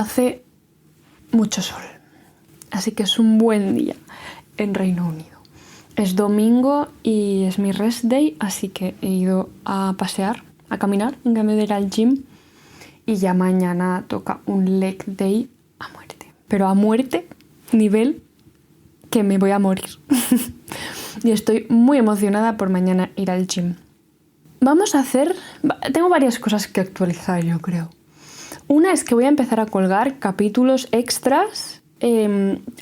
hace mucho sol, así que es un buen día en Reino Unido. Es domingo y es mi rest day, así que he ido a pasear, a caminar, en cambio de ir al gym. Y ya mañana toca un leg day a muerte. Pero a muerte, nivel que me voy a morir. Y estoy muy emocionada por mañana ir al gym. Tengo varias cosas que actualizar, yo creo. Una es que voy a empezar a colgar capítulos extras.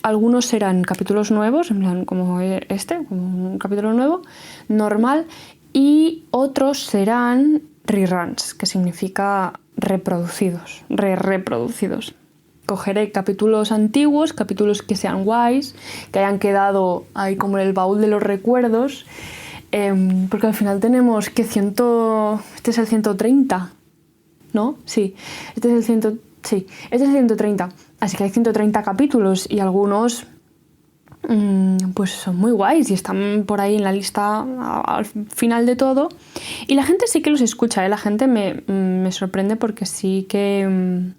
Algunos serán capítulos nuevos, en plan como como un capítulo nuevo, normal. Y otros serán reruns, que significa reproducidos, reproducidos. Cogeré capítulos antiguos, capítulos que sean guays, que hayan quedado ahí como en el baúl de los recuerdos, porque al final tenemos que este es el 130, ¿no? Sí, este es el 130, así que hay 130 capítulos y algunos pues son muy guays y están por ahí en la lista al final de todo, y la gente sí que los escucha, la gente me sorprende porque sí que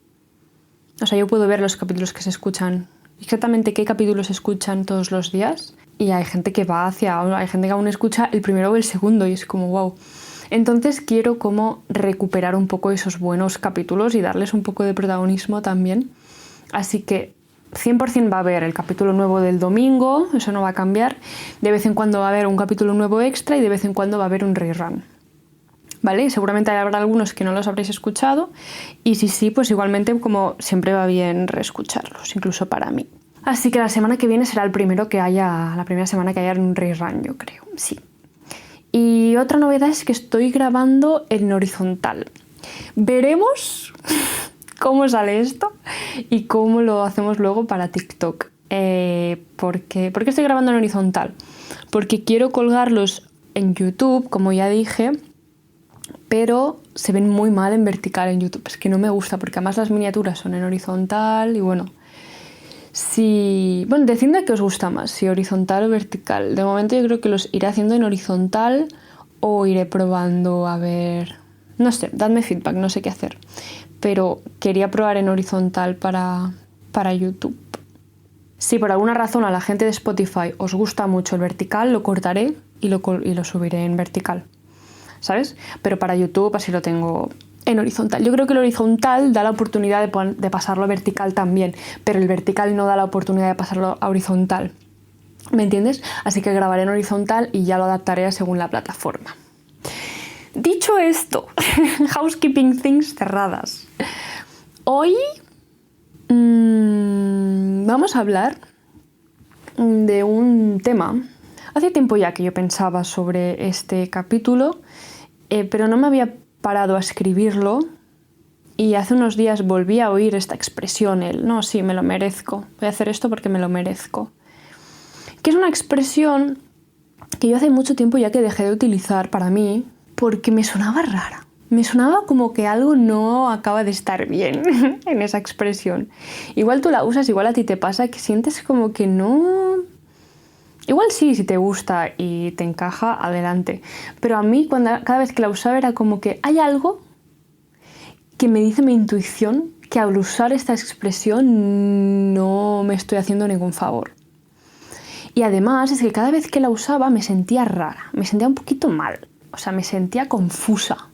o sea, yo puedo ver los capítulos que se escuchan, exactamente qué capítulos se escuchan todos los días, y hay gente que hay gente que aún escucha el primero o el segundo y es como wow. Entonces quiero como recuperar un poco esos buenos capítulos y darles un poco de protagonismo también, así que 100% va a haber el capítulo nuevo del domingo, eso no va a cambiar. De vez en cuando va a haber un capítulo nuevo extra y de vez en cuando va a haber un rerun, ¿vale? Seguramente habrá algunos que no los habréis escuchado y si sí, pues igualmente como siempre va bien reescucharlos, incluso para mí. Así que la semana que viene será la primera semana que haya un rerun, yo creo, sí. Y otra novedad es que estoy grabando en horizontal. Veremos cómo sale esto y cómo lo hacemos luego para TikTok. ¿Por qué estoy grabando en horizontal? Porque quiero colgarlos en YouTube, como ya dije, pero se ven muy mal en vertical en YouTube. Es que no me gusta, porque además las miniaturas son en horizontal y bueno, decidme qué os gusta más, si horizontal o vertical. De momento yo creo que los iré haciendo en horizontal o iré probando a ver... No sé, dadme feedback, no sé qué hacer. Pero quería probar en horizontal para YouTube. Si por alguna razón a la gente de Spotify os gusta mucho el vertical, lo cortaré y lo subiré en vertical, ¿sabes? Pero para YouTube así lo tengo en horizontal. Yo creo que el horizontal da la oportunidad de pasarlo a vertical también, pero el vertical no da la oportunidad de pasarlo a horizontal, ¿me entiendes? Así que grabaré en horizontal y ya lo adaptaré según la plataforma. Dicho esto, housekeeping things cerradas. Hoy vamos a hablar de un tema. Hace tiempo ya que yo pensaba sobre este capítulo, pero no me había parado a escribirlo, y hace unos días volví a oír esta expresión, no, sí, me lo merezco, voy a hacer esto porque me lo merezco, que es una expresión que yo hace mucho tiempo ya que dejé de utilizar para mí, porque me sonaba rara. Me sonaba como que algo no acaba de estar bien en esa expresión. Igual tú la usas, igual a ti te pasa que sientes como que no... Igual sí, si te gusta y te encaja, adelante. Pero a mí cada vez que la usaba era como que hay algo que me dice mi intuición que al usar esta expresión no me estoy haciendo ningún favor. Y además es que cada vez que la usaba me sentía rara, me sentía un poquito mal. O sea, me sentía confusa.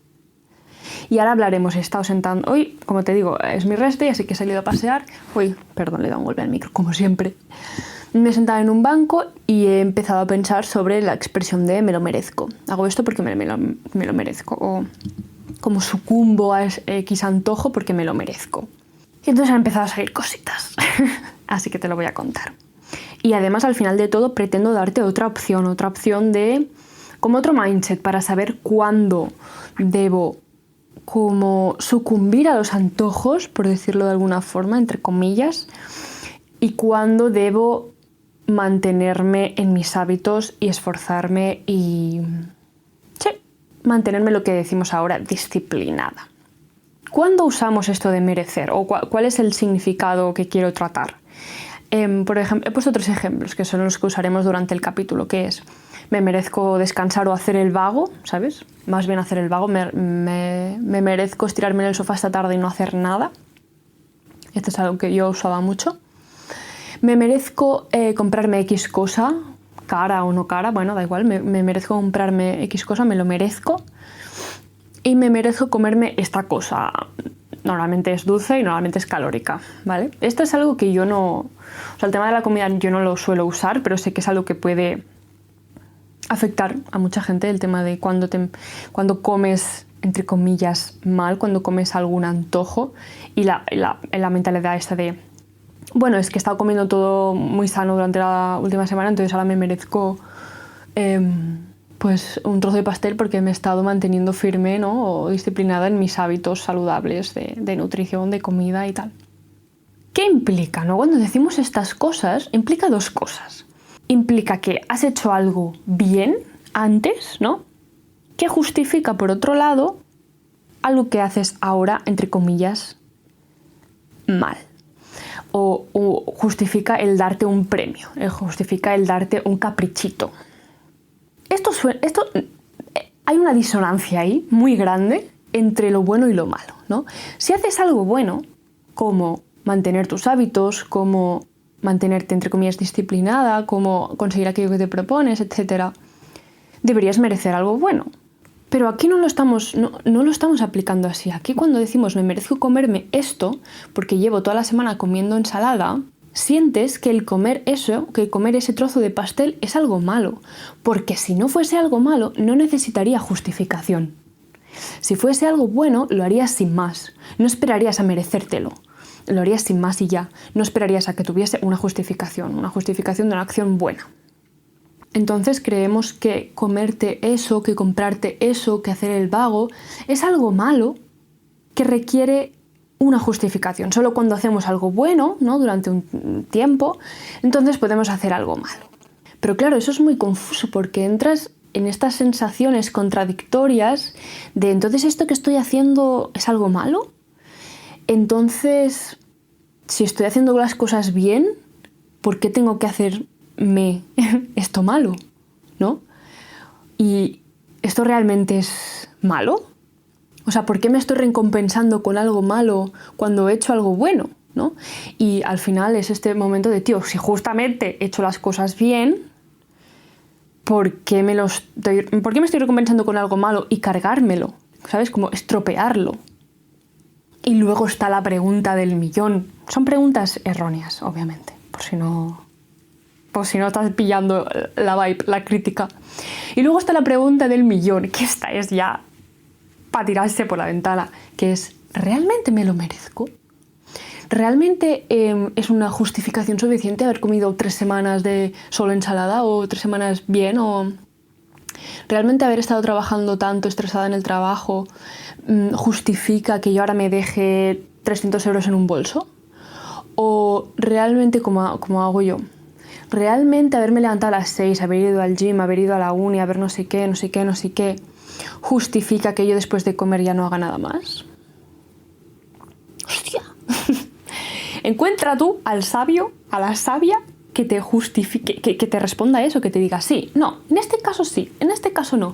Y ahora hablaremos. He estado sentando... Hoy, como te digo, es mi rest day, así que he salido a pasear. Uy, perdón, le he dado un golpe al micro, como siempre. Me he sentado en un banco y he empezado a pensar sobre la expresión de me lo merezco. Hago esto porque me lo merezco. O como sucumbo a X antojo porque me lo merezco. Y entonces han empezado a salir cositas. Así que te lo voy a contar. Y además, al final de todo, pretendo darte otra opción de... como otro mindset para saber cuándo debo como sucumbir a los antojos, por decirlo de alguna forma, entre comillas, y cuándo debo mantenerme en mis hábitos y esforzarme y mantenerme, lo que decimos ahora, disciplinada. ¿Cuándo usamos esto de merecer? ¿O cuál es el significado que quiero tratar? Por ejemplo, he puesto 3 ejemplos que son los que usaremos durante el capítulo, que es me merezco descansar o hacer el vago, ¿sabes? Más bien hacer el vago, me merezco estirarme en el sofá esta tarde y no hacer nada. Esto es algo que yo usaba mucho. Me merezco comprarme X cosa, cara o no cara, bueno, da igual, me merezco comprarme X cosa, me lo merezco. Y me merezco comerme esta cosa. Normalmente es dulce y normalmente es calórica, ¿vale? Esto es algo que yo no... O sea, el tema de la comida yo no lo suelo usar, pero sé que es algo que puede afectar a mucha gente, el tema de cuando comes, entre comillas, mal, cuando comes algún antojo y la mentalidad esta de, bueno, es que he estado comiendo todo muy sano durante la última semana, entonces ahora me merezco pues un trozo de pastel porque me he estado manteniendo firme, ¿no? O disciplinada en mis hábitos saludables de nutrición, de comida y tal. ¿Qué implica, no? Cuando decimos estas cosas, implica dos cosas. Implica que has hecho algo bien antes, ¿no? Que justifica, por otro lado, algo que haces ahora, entre comillas, mal. O justifica el darte un premio, justifica el darte un caprichito. Hay una disonancia ahí muy grande entre lo bueno y lo malo, ¿no? Si haces algo bueno, como mantener tus hábitos, como mantenerte, entre comillas, disciplinada, como conseguir aquello que te propones, etc., deberías merecer algo bueno. Pero aquí no lo estamos aplicando así. Aquí cuando decimos me merezco comerme esto porque llevo toda la semana comiendo ensalada, sientes que el comer eso, que comer ese trozo de pastel es algo malo. Porque si no fuese algo malo, no necesitaría justificación. Si fuese algo bueno, lo harías sin más. No esperarías a merecértelo. Lo harías sin más y ya. No esperarías a que tuviese una justificación de una acción buena. Entonces creemos que comerte eso, que comprarte eso, que hacer el vago, es algo malo que requiere una justificación. Solo cuando hacemos algo bueno, ¿no? Durante un tiempo, entonces podemos hacer algo malo. Pero claro, eso es muy confuso porque entras en estas sensaciones contradictorias de entonces esto que estoy haciendo es algo malo. Entonces, si estoy haciendo las cosas bien, ¿por qué tengo que hacerme esto malo? ¿No? ¿Y esto realmente es malo? O sea, ¿por qué me estoy recompensando con algo malo cuando he hecho algo bueno? ¿No? Y al final es este momento de, tío, si justamente he hecho las cosas bien, ¿por qué me estoy recompensando con algo malo y cargármelo? ¿Sabes? Como estropearlo. Y luego está la pregunta del millón. Son preguntas erróneas, obviamente, por si no estás pillando la vibe, la crítica. Y luego está la pregunta del millón, que esta es ya para tirarse por la ventana, que es, ¿realmente me lo merezco? ¿Realmente es una justificación suficiente haber comido 3 semanas de solo ensalada o 3 semanas bien? ¿O realmente haber estado trabajando tanto, estresada en el trabajo, justifica que yo ahora me deje 300 euros en un bolso? ¿O realmente, como hago yo, realmente haberme levantado a las 6, haber ido al gym, haber ido a la uni, haber no sé qué, justifica que yo después de comer ya no haga nada más? ¡Hostia! Encuentra tú al sabio, a la sabia, que te justifique, que te responda eso, que te diga sí, no, en este caso sí, en este caso no.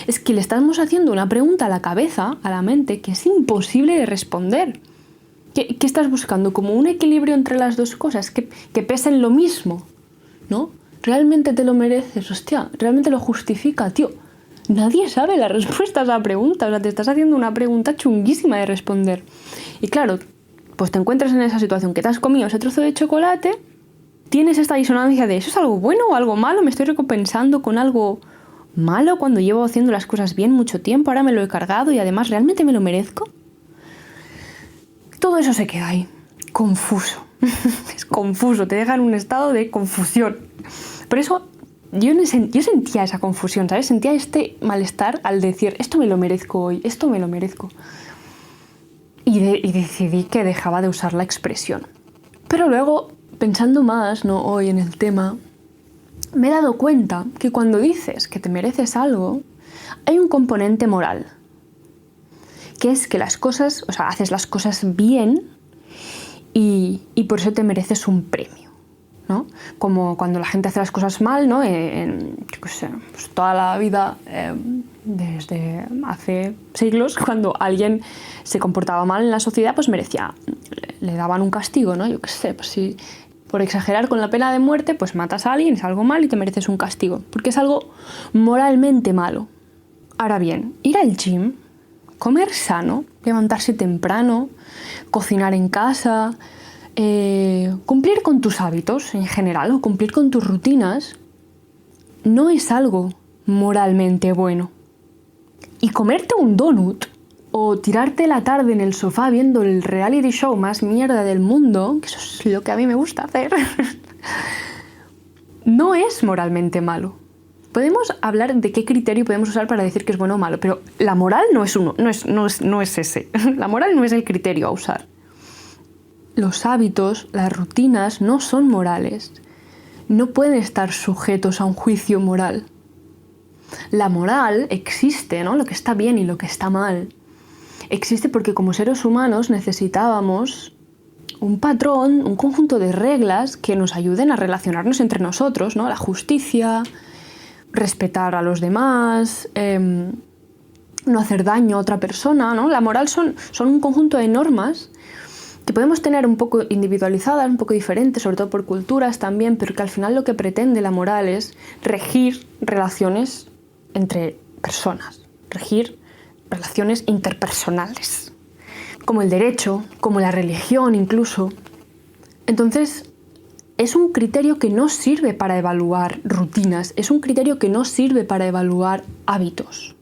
Es que le estamos haciendo una pregunta a la cabeza, a la mente, que es imposible de responder. ¿Qué estás buscando? Como un equilibrio entre las dos cosas, que pesen lo mismo, ¿no? ¿Realmente te lo mereces? Hostia, ¿realmente lo justifica, tío? Nadie sabe la respuesta a esa pregunta. O sea, te estás haciendo una pregunta chunguísima de responder. Y claro, pues te encuentras en esa situación que te has comido ese trozo de chocolate, tienes esta disonancia de ¿eso es algo bueno o algo malo? ¿Me estoy recompensando con algo malo cuando llevo haciendo las cosas bien mucho tiempo? Ahora me lo he cargado y además ¿realmente me lo merezco? Todo eso se queda ahí, confuso. Es confuso, te deja en un estado de confusión. Por eso yo sentía esa confusión, ¿sabes? Sentía este malestar al decir, esto me lo merezco hoy, esto me lo merezco. Y decidí que dejaba de usar la expresión. Pero luego, pensando más, ¿no? Hoy en el tema, me he dado cuenta que cuando dices que te mereces algo, hay un componente moral. Que es que las cosas, o sea, haces las cosas bien y por eso te mereces un premio, ¿no? Como cuando la gente hace las cosas mal, ¿no? Pues toda la vida, desde hace siglos, cuando alguien se comportaba mal en la sociedad, pues merecía le daban un castigo, ¿no? Yo qué sé, pues si por exagerar con la pena de muerte, pues matas a alguien, es algo malo y te mereces un castigo, porque es algo moralmente malo. Ahora bien, ir al gym, comer sano, levantarse temprano, cocinar en casa, cumplir con tus hábitos en general o cumplir con tus rutinas, no es algo moralmente bueno. Y comerte un donut o tirarte la tarde en el sofá viendo el reality show más mierda del mundo, que eso es lo que a mí me gusta hacer, no es moralmente malo. Podemos hablar de qué criterio podemos usar para decir que es bueno o malo, pero la moral no es ese. La moral no es el criterio a usar. Los hábitos, las rutinas no son morales. No pueden estar sujetos a un juicio moral. La moral existe, ¿no? Lo que está bien y lo que está mal. Existe porque como seres humanos necesitábamos un patrón, un conjunto de reglas que nos ayuden a relacionarnos entre nosotros, ¿no? La justicia, respetar a los demás, no hacer daño a otra persona, ¿no? La moral son un conjunto de normas que podemos tener un poco individualizadas, un poco diferentes, sobre todo por culturas también, pero que al final lo que pretende la moral es regir relaciones entre personas, regir relaciones interpersonales, como el derecho, como la religión incluso. Entonces, es un criterio que no sirve para evaluar rutinas, es un criterio que no sirve para evaluar hábitos.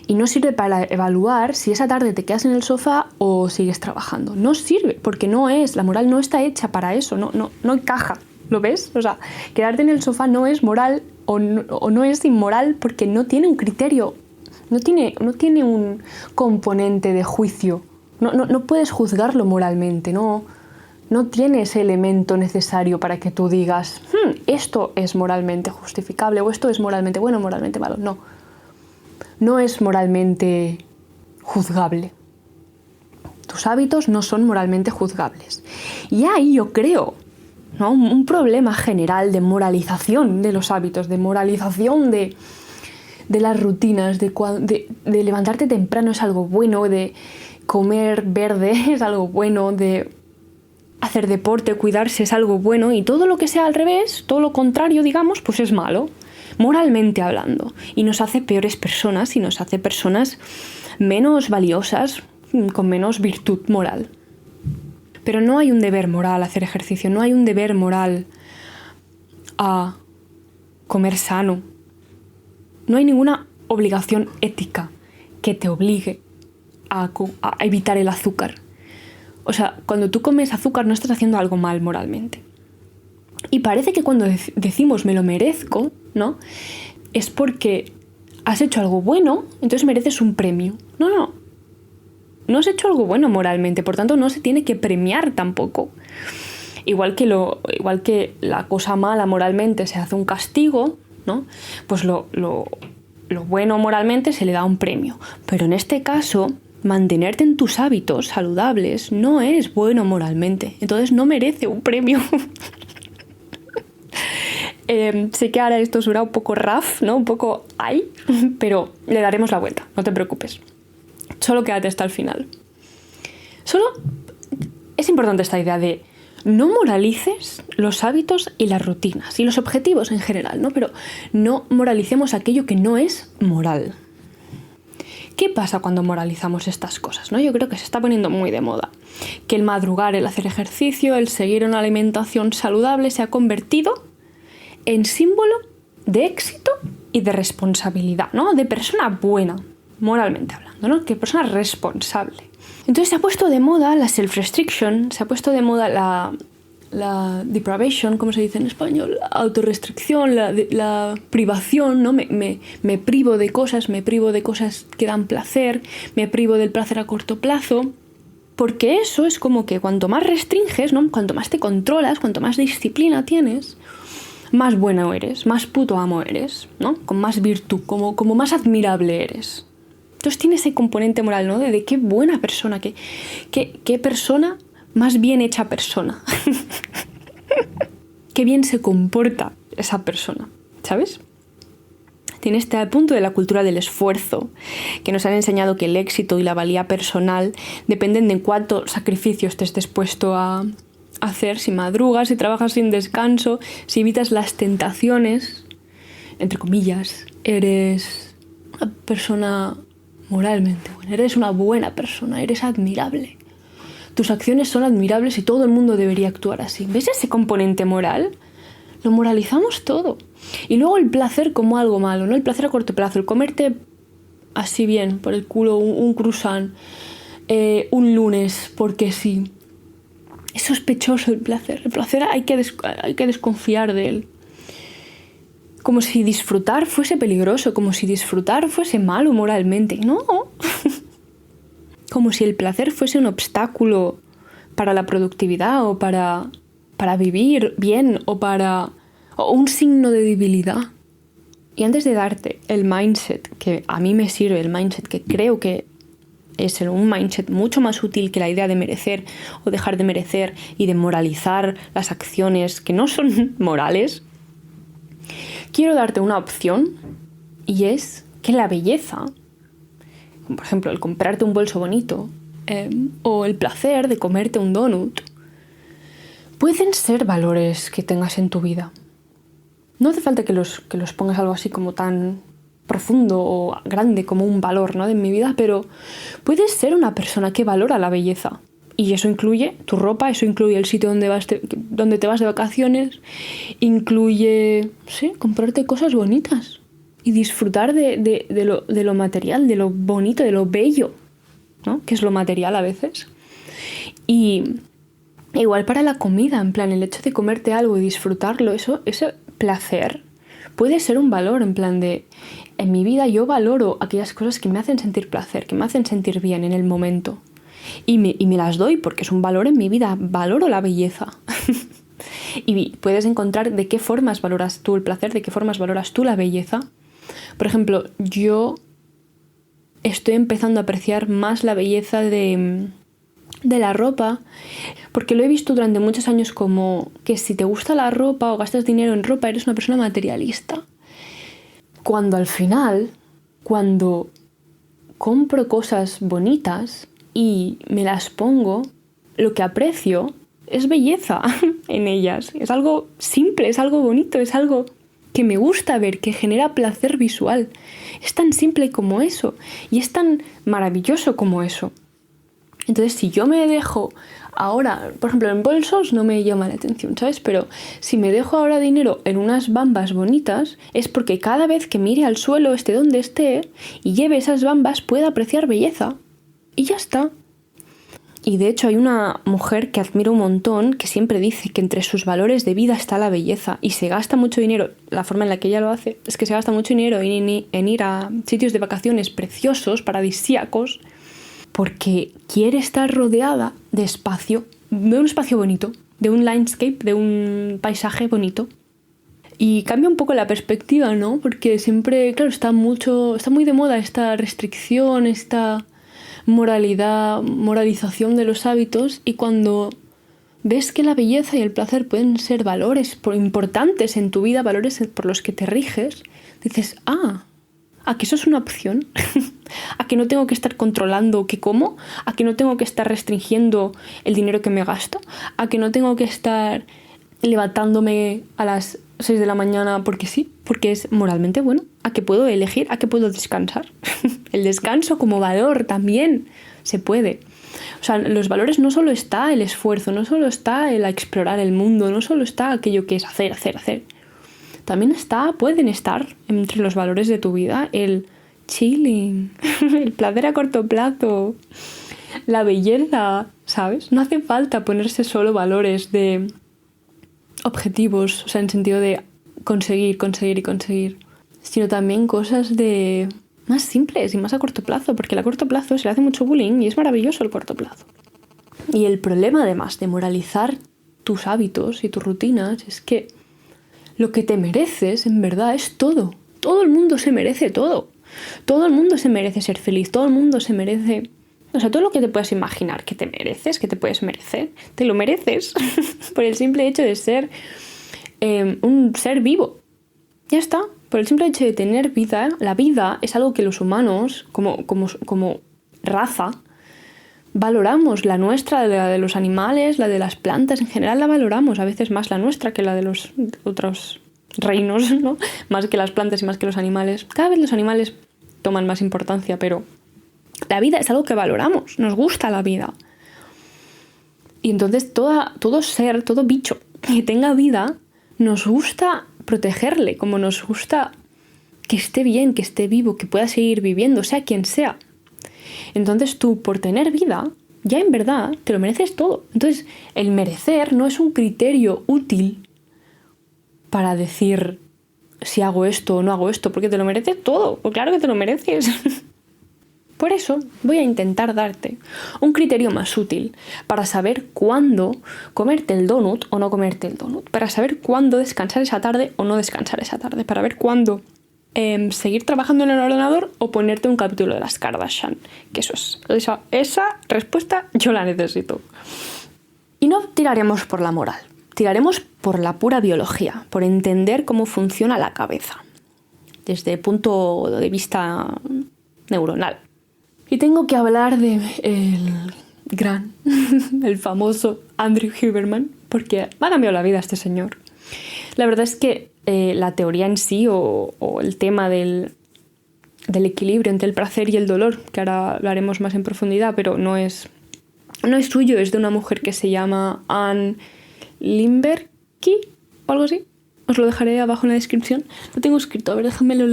Y no sirve para evaluar si esa tarde te quedas en el sofá o sigues trabajando. No sirve, porque la moral no está hecha para eso, no encaja, ¿lo ves? O sea, quedarte en el sofá no es moral o no es inmoral porque no tiene un criterio, no tiene un componente de juicio. No puedes juzgarlo moralmente, no tiene ese elemento necesario para que tú digas esto es moralmente justificable o esto es moralmente bueno o moralmente malo. No es moralmente juzgable. Tus hábitos no son moralmente juzgables. Y ahí yo creo, ¿no? Un problema general de moralización de los hábitos, de moralización de las rutinas, de levantarte temprano es algo bueno, de comer verde es algo bueno, de hacer deporte, cuidarse es algo bueno, y todo lo que sea al revés, todo lo contrario, digamos, pues es malo, moralmente hablando, y nos hace peores personas y nos hace personas menos valiosas, con menos virtud moral. Pero no hay un deber moral a hacer ejercicio, no hay un deber moral a comer sano, no hay ninguna obligación ética que te obligue a evitar el azúcar. O sea, cuando tú comes azúcar no estás haciendo algo mal moralmente. Y parece que cuando decimos me lo merezco, ¿no? Es porque has hecho algo bueno, entonces mereces un premio. No has hecho algo bueno moralmente, por tanto no se tiene que premiar tampoco. Igual que la cosa mala moralmente se hace un castigo, ¿no? Pues lo bueno moralmente se le da un premio. Pero en este caso, mantenerte en tus hábitos saludables no es bueno moralmente. Entonces no merece un premio. Sé que ahora esto suena un poco rough, ¿no? Un poco pero le daremos la vuelta, no te preocupes. Solo quédate hasta el final. Solo es importante esta idea de no moralices los hábitos y las rutinas y los objetivos en general, ¿no? Pero no moralicemos aquello que no es moral. ¿Qué pasa cuando moralizamos estas cosas, ¿no? Yo creo que se está poniendo muy de moda. Que el madrugar, el hacer ejercicio, el seguir una alimentación saludable se ha convertido en símbolo de éxito y de responsabilidad, ¿no? De persona buena, moralmente hablando, ¿no? Que persona responsable. Entonces se ha puesto de moda la self-restriction, se ha puesto de moda la deprivation, ¿cómo se dice en español? La autorrestricción, la privación, ¿no? Me privo de cosas que dan placer, me privo del placer a corto plazo, porque eso es como que cuanto más restringes, ¿no? Cuanto más te controlas, cuanto más disciplina tienes, más bueno eres, más puto amo eres, ¿no? Con más virtud, como más admirable eres. Entonces tiene ese componente moral, ¿no? De qué buena persona, qué persona más bien hecha persona. Qué bien se comporta esa persona, ¿sabes? tiene este punto de la cultura del esfuerzo, que nos han enseñado que el éxito y la valía personal dependen de cuánto sacrificio estés dispuesto a hacer, si madrugas, si trabajas sin descanso, si evitas las tentaciones, entre comillas, eres una persona moralmente buena, eres una buena persona, eres admirable. Tus acciones son admirables y todo el mundo debería actuar así. ¿Ves ese componente moral? Lo moralizamos todo. Y luego el placer como algo malo, ¿no? El placer a corto plazo, el comerte así bien, por el culo, un croissant, un lunes, porque sí. Es sospechoso el placer. El placer hay que desconfiar de él. Como si disfrutar fuese peligroso, como si disfrutar fuese malo moralmente. No. Como si el placer fuese un obstáculo para la productividad o para vivir bien o un signo de debilidad. Y antes de darte el mindset que a mí me sirve, el mindset que creo que es un mindset mucho más útil que la idea de merecer o dejar de merecer y de moralizar las acciones que no son morales, quiero darte una opción, y es que la belleza, por ejemplo, el comprarte un bolso bonito o el placer de comerte un donut, pueden ser valores que tengas en tu vida. No hace falta que los pongas algo así como tan profundo o grande como un valor, ¿no?, de mi vida, pero puedes ser una persona que valora la belleza. Y eso incluye tu ropa, eso incluye el sitio donde te vas de vacaciones, incluye, sí, comprarte cosas bonitas y disfrutar de lo material, de lo bonito, de lo bello, ¿no?, que es lo material a veces. Y igual para la comida, en plan, el hecho de comerte algo y disfrutarlo, ese placer puede ser un valor, en plan de, en mi vida yo valoro aquellas cosas que me hacen sentir placer, que me hacen sentir bien en el momento. Y me las doy porque es un valor en mi vida, valoro la belleza. Y puedes encontrar de qué formas valoras tú el placer, de qué formas valoras tú la belleza. Por ejemplo, yo estoy empezando a apreciar más la belleza de la ropa, porque lo he visto durante muchos años como que si te gusta la ropa o gastas dinero en ropa, eres una persona materialista. Cuando al final, cuando compro cosas bonitas y me las pongo, lo que aprecio es belleza en ellas. Es algo simple, es algo bonito, es algo que me gusta ver, que genera placer visual. Es tan simple como eso y es tan maravilloso como eso. Entonces, si yo me dejo ahora, por ejemplo, en bolsos no me llama la atención, ¿sabes? Pero si me dejo ahora dinero en unas bambas bonitas, es porque cada vez que mire al suelo, esté donde esté, y lleve esas bambas, pueda apreciar belleza. Y ya está. Y de hecho hay una mujer que admiro un montón que siempre dice que entre sus valores de vida está la belleza, y se gasta mucho dinero. La forma en la que ella lo hace es que se gasta mucho dinero en ir a sitios de vacaciones preciosos, paradisíacos, porque quiere estar rodeada de espacio, de un espacio bonito, de un landscape, de un paisaje bonito. Y cambia un poco la perspectiva, ¿no? Porque siempre, claro, está muy de moda esta restricción, esta moralización de los hábitos, y cuando ves que la belleza y el placer pueden ser valores importantes en tu vida, valores por los que te riges, dices, ¿a que eso es una opción? ¿A que no tengo que estar controlando qué como? ¿A que no tengo que estar restringiendo el dinero que me gasto? ¿A que no tengo que estar levantándome a las 6 de la mañana porque sí? Porque es moralmente bueno. ¿A que puedo elegir? ¿A que puedo descansar? El descanso como valor también se puede. O sea, los valores no solo está el esfuerzo, no solo está el explorar el mundo, no solo está aquello que es hacer. También pueden estar entre los valores de tu vida el chilling, el placer a corto plazo, la belleza, ¿sabes? No hace falta ponerse solo valores de objetivos, o sea, en sentido de conseguir, sino también cosas de más simples y más a corto plazo, porque a corto plazo se le hace mucho bullying y es maravilloso el corto plazo. Y el problema, además de moralizar tus hábitos y tus rutinas, es que lo que te mereces, en verdad, es todo. Todo el mundo se merece todo. Todo el mundo se merece ser feliz. Todo el mundo se merece... O sea, todo lo que te puedas imaginar que te mereces, que te puedes merecer, te lo mereces. Por el simple hecho de ser un ser vivo. Ya está. por el simple hecho de tener vida, la vida es algo que los humanos, como raza, valoramos. La nuestra, la de los animales, la de las plantas, en general la valoramos. A veces más la nuestra que la de los otros reinos, ¿no? Más que las plantas y más que los animales. Cada vez los animales toman más importancia, pero la vida es algo que valoramos. Nos gusta la vida. Y entonces todo ser, todo bicho que tenga vida, nos gusta protegerle, como nos gusta que esté bien, que esté vivo, que pueda seguir viviendo, sea quien sea. Entonces tú, por tener vida, ya en verdad te lo mereces todo. Entonces, el merecer no es un criterio útil para decir si hago esto o no hago esto, porque te lo mereces todo. Pues claro que te lo mereces. Por eso voy a intentar darte un criterio más útil para saber cuándo comerte el donut o no comerte el donut, para saber cuándo descansar esa tarde o no descansar esa tarde, para ver cuándo seguir trabajando en el ordenador o ponerte un capítulo de las Kardashian. Que esa respuesta yo la necesito. Y no tiraremos por la moral, tiraremos por la pura biología, por entender cómo funciona la cabeza, desde el punto de vista neuronal. Y tengo que hablar de el famoso Andrew Huberman, porque me ha cambiado la vida este señor. La verdad es que la teoría en sí o el tema del equilibrio entre el placer y el dolor, que ahora hablaremos más en profundidad, pero no es suyo, es de una mujer que se llama Anne Limberky o algo así. Os lo dejaré abajo en la descripción. Lo tengo escrito, a ver, déjamelo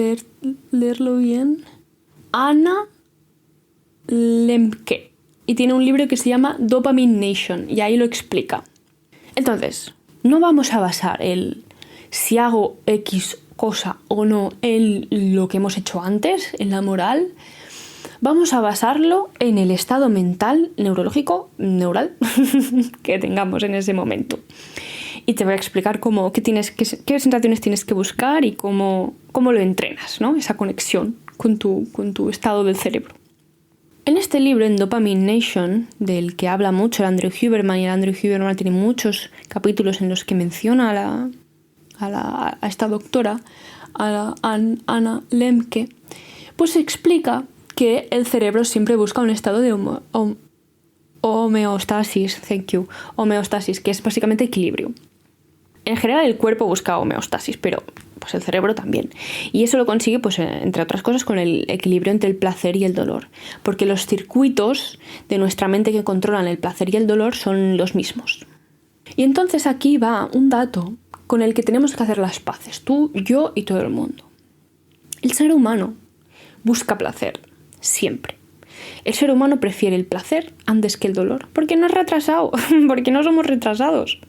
leerlo bien. Anna Lemke. Y tiene un libro que se llama Dopamine Nation, y ahí lo explica. Entonces, no vamos a basar el si hago X cosa o no en lo que hemos hecho antes, en la moral. Vamos a basarlo en el estado mental, neural, que tengamos en ese momento. Y te voy a explicar qué sensaciones tienes que buscar y cómo lo entrenas, ¿no? Esa conexión con tu estado del cerebro. En este libro, en Dopamine Nation, del que habla mucho el Andrew Huberman, y el Andrew Huberman tiene muchos capítulos en los que menciona a esta doctora, a Anna Lemke, pues explica que el cerebro siempre busca un estado de homeostasis, homeostasis, que es básicamente equilibrio. En general el cuerpo busca homeostasis, pero pues el cerebro también. Y eso lo consigue, pues, entre otras cosas, con el equilibrio entre el placer y el dolor. Porque los circuitos de nuestra mente que controlan el placer y el dolor son los mismos. Y entonces aquí va un dato con el que tenemos que hacer las paces, tú, yo y todo el mundo. El ser humano busca placer, siempre. El ser humano prefiere el placer antes que el dolor, porque no es retrasado, porque no somos retrasados.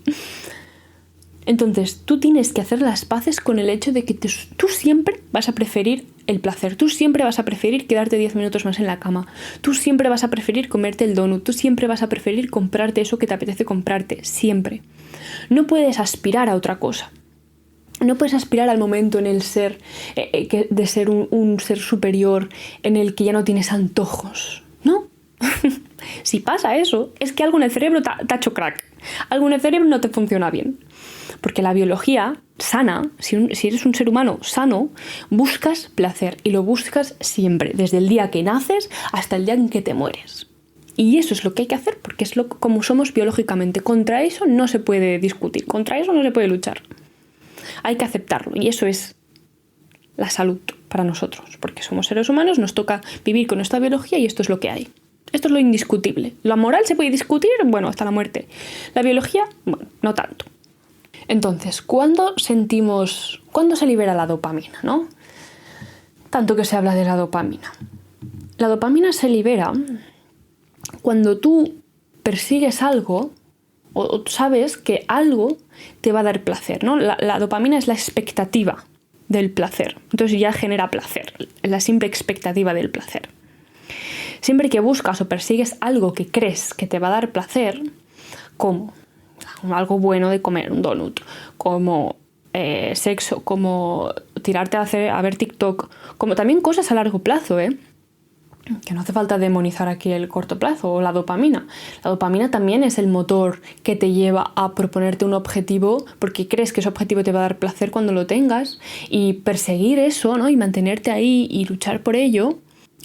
Entonces, tú tienes que hacer las paces con el hecho de que tú siempre vas a preferir el placer, tú siempre vas a preferir quedarte 10 minutos más en la cama, tú siempre vas a preferir comerte el donut, tú siempre vas a preferir comprarte eso que te apetece comprarte, siempre. No puedes aspirar a otra cosa. No puedes aspirar al momento en el ser, de ser un ser superior en el que ya no tienes antojos, ¿no? Si pasa eso, es que algo en el cerebro te ha hecho crack. Algo en el cerebro no te funciona bien. Porque la biología sana, si eres un ser humano sano, buscas placer y lo buscas siempre, desde el día que naces hasta el día en que te mueres. Y eso es lo que hay que hacer, porque es como somos biológicamente. Contra eso no se puede discutir, contra eso no se puede luchar. Hay que aceptarlo, y eso es la salud para nosotros, porque somos seres humanos, nos toca vivir con nuestra biología y esto es lo que hay. Esto es lo indiscutible. La moral se puede discutir, bueno, hasta la muerte. La biología, bueno, no tanto. Entonces, ¿cuándo se libera la dopamina, no? Tanto que se habla de la dopamina. La dopamina se libera cuando tú persigues algo o sabes que algo te va a dar placer, ¿no? La dopamina es la expectativa del placer. Entonces ya genera placer, es la simple expectativa del placer. Siempre que buscas o persigues algo que crees que te va a dar placer, como algo bueno de comer, un donut, como sexo, como tirarte a ver TikTok, como también cosas a largo plazo, que no hace falta demonizar aquí el corto plazo o la dopamina. La dopamina también es el motor que te lleva a proponerte un objetivo porque crees que ese objetivo te va a dar placer cuando lo tengas, y perseguir eso, ¿no? Y mantenerte ahí y luchar por ello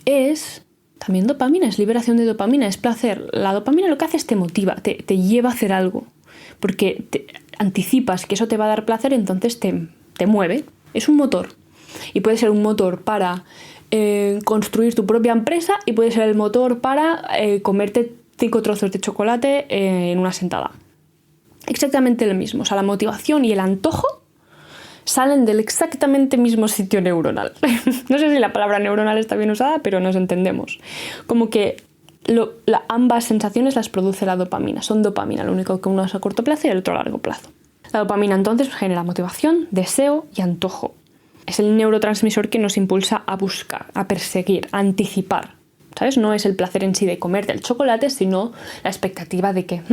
es también dopamina, es liberación de dopamina, es placer. La dopamina lo que hace es te motiva, te lleva a hacer algo porque te anticipas que eso te va a dar placer, entonces te mueve. Es un motor, y puede ser un motor para construir tu propia empresa, y puede ser el motor para comerte 5 trozos de chocolate en una sentada. Exactamente lo mismo. O sea, la motivación y el antojo salen del exactamente mismo sitio neuronal. No sé si la palabra neuronal está bien usada, pero nos entendemos. Como que ambas sensaciones las produce la dopamina. Son dopamina, lo único que uno es a corto plazo y el otro a largo plazo. La dopamina entonces genera motivación, deseo y antojo. Es el neurotransmisor que nos impulsa a buscar, a perseguir, a anticipar. ¿Sabes? No es el placer en sí de comerte el chocolate, sino la expectativa de que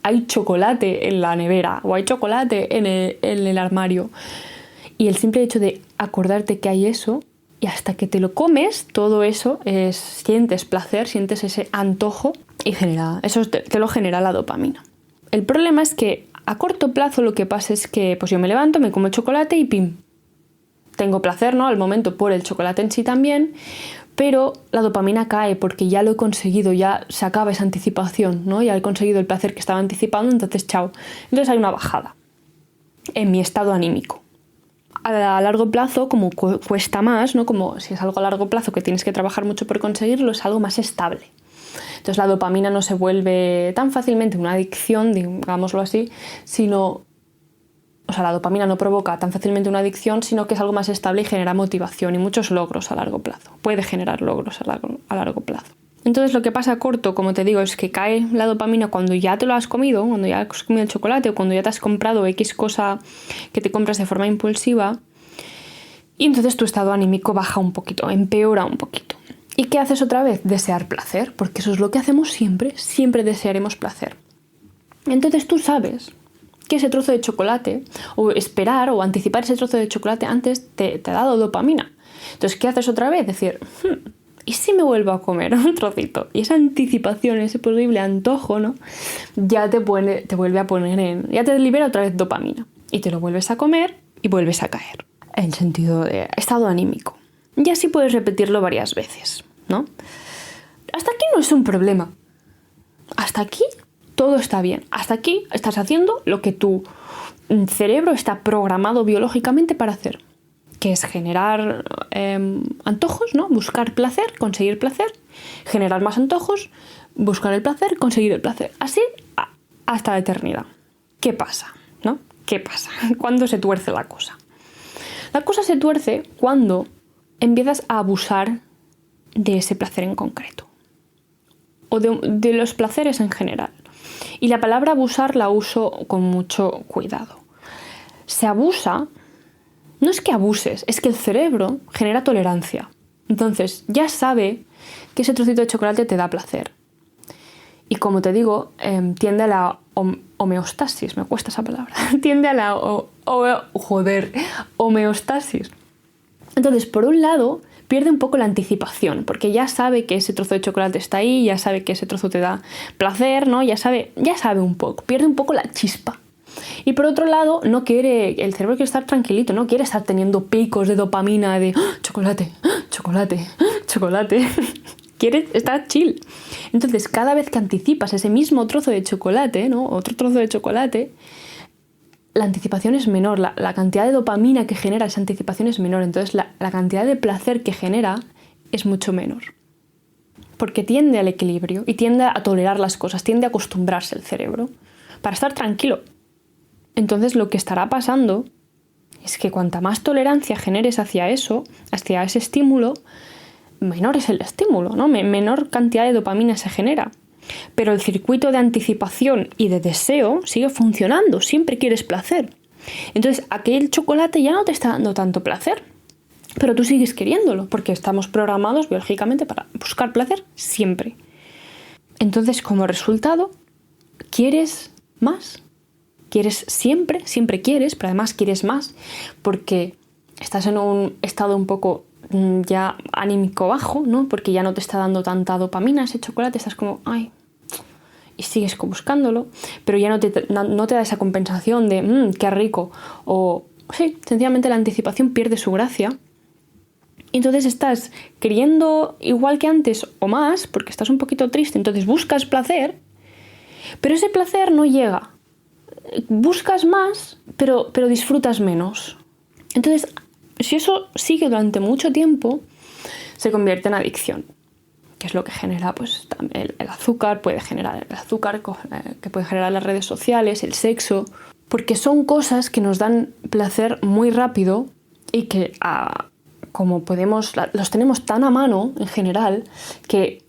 hay chocolate en la nevera o hay chocolate en el armario. Y el simple hecho de acordarte que hay eso, y hasta que te lo comes, todo eso sientes placer, sientes ese antojo, y eso te lo genera la dopamina. El problema es que a corto plazo lo que pasa es que pues yo me levanto, me como el chocolate y ¡pim! Tengo placer, ¿no? Al momento por el chocolate en sí también, pero la dopamina cae porque ya lo he conseguido, ya se acaba esa anticipación, ¿no? Ya he conseguido el placer que estaba anticipando, entonces chao. Entonces hay una bajada en mi estado anímico. A largo plazo, como cuesta más, ¿no? Como si es algo a largo plazo que tienes que trabajar mucho por conseguirlo, es algo más estable. Entonces la dopamina no se vuelve tan fácilmente una adicción, digámoslo así, la dopamina no provoca tan fácilmente una adicción, sino que es algo más estable y genera motivación y muchos logros a largo plazo. Puede generar logros a largo plazo. Entonces lo que pasa a corto, como te digo, es que cae la dopamina cuando ya te lo has comido, cuando ya has comido el chocolate o cuando ya te has comprado X cosa que te compras de forma impulsiva, y entonces tu estado anímico baja un poquito, empeora un poquito. ¿Y qué haces otra vez? Desear placer, porque eso es lo que hacemos siempre, siempre desearemos placer. Entonces tú sabes que ese trozo de chocolate, o esperar o anticipar ese trozo de chocolate antes te ha dado dopamina. Entonces, ¿qué haces otra vez? Decir, ¿y si me vuelvo a comer un trocito? Y esa anticipación, ese posible antojo, ¿no? Ya te vuelve a poner ya te libera otra vez dopamina. Y te lo vuelves a comer y vuelves a caer. En sentido de estado anímico. Y así puedes repetirlo varias veces, ¿no? Hasta aquí no es un problema. Hasta aquí todo está bien. Hasta aquí estás haciendo lo que tu cerebro está programado biológicamente para hacer, que es generar antojos, ¿no? Buscar placer, conseguir placer, generar más antojos, buscar el placer, conseguir el placer. Así hasta la eternidad. ¿Qué pasa? ¿No? ¿Qué pasa? ¿Cuándo se tuerce la cosa? La cosa se tuerce cuando empiezas a abusar de ese placer en concreto. O de los placeres en general. Y la palabra abusar la uso con mucho cuidado. Se abusa, no es que abuses, es que el cerebro genera tolerancia. Entonces ya sabe que ese trocito de chocolate te da placer. Y como te digo, tiende a la homeostasis, me cuesta esa palabra. Tiende a la homeostasis. Entonces, por un lado, pierde un poco la anticipación, porque ya sabe que ese trozo de chocolate está ahí, ya sabe que ese trozo te da placer, ¿no? Ya sabe un poco, pierde un poco la chispa. Y por otro lado, el cerebro quiere estar tranquilito, no quiere estar teniendo picos de dopamina de chocolate, chocolate, chocolate. Quiere estar chill. Entonces, cada vez que anticipas ese mismo trozo de chocolate, ¿no? Otro trozo de chocolate, la anticipación es menor, la cantidad de dopamina que genera esa anticipación es menor, entonces la cantidad de placer que genera es mucho menor. Porque tiende al equilibrio y tiende a tolerar las cosas, tiende a acostumbrarse el cerebro para estar tranquilo. Entonces lo que estará pasando es que cuanta más tolerancia generes hacia eso, hacia ese estímulo, menor es el estímulo, ¿no? Menor cantidad de dopamina se genera. Pero el circuito de anticipación y de deseo sigue funcionando, siempre quieres placer. Entonces aquel chocolate ya no te está dando tanto placer, pero tú sigues queriéndolo, porque estamos programados biológicamente para buscar placer siempre. Entonces, como resultado, quieres más. Quieres siempre quieres, pero además quieres más, porque estás en un estado un poco ya anímico bajo, ¿no? Porque ya no te está dando tanta dopamina ese chocolate, estás como, ay, y sigues buscándolo, pero ya no te da esa compensación de, qué rico, o sí, sencillamente la anticipación pierde su gracia. Entonces estás queriendo igual que antes o más, porque estás un poquito triste, entonces buscas placer, pero ese placer no llega. Buscas más, pero disfrutas menos. Entonces, si eso sigue durante mucho tiempo, se convierte en adicción, que es lo que genera pues, el azúcar, puede generar el azúcar que puede generar las redes sociales, el sexo, porque son cosas que nos dan placer muy rápido y que como los tenemos tan a mano en general, que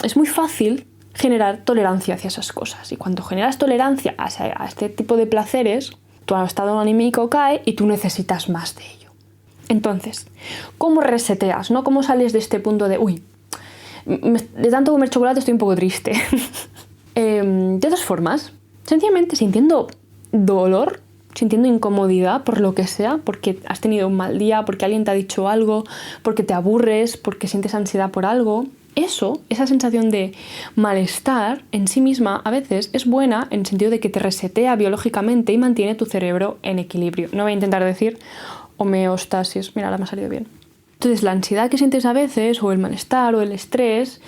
es muy fácil generar tolerancia hacia esas cosas. Y cuando generas tolerancia a este tipo de placeres, tu estado anímico cae y tú necesitas más de ello. Entonces, ¿cómo reseteas? ¿No? ¿Cómo sales de este punto de, de tanto comer chocolate estoy un poco triste? De dos formas, sencillamente sintiendo dolor, sintiendo incomodidad por lo que sea, porque has tenido un mal día, porque alguien te ha dicho algo, porque te aburres, porque sientes ansiedad por algo. Esa sensación de malestar en sí misma a veces es buena en el sentido de que te resetea biológicamente y mantiene tu cerebro en equilibrio. No voy a intentar decir homeostasis, mira, ahora me ha salido bien. Entonces la ansiedad que sientes a veces, o el malestar o el estrés,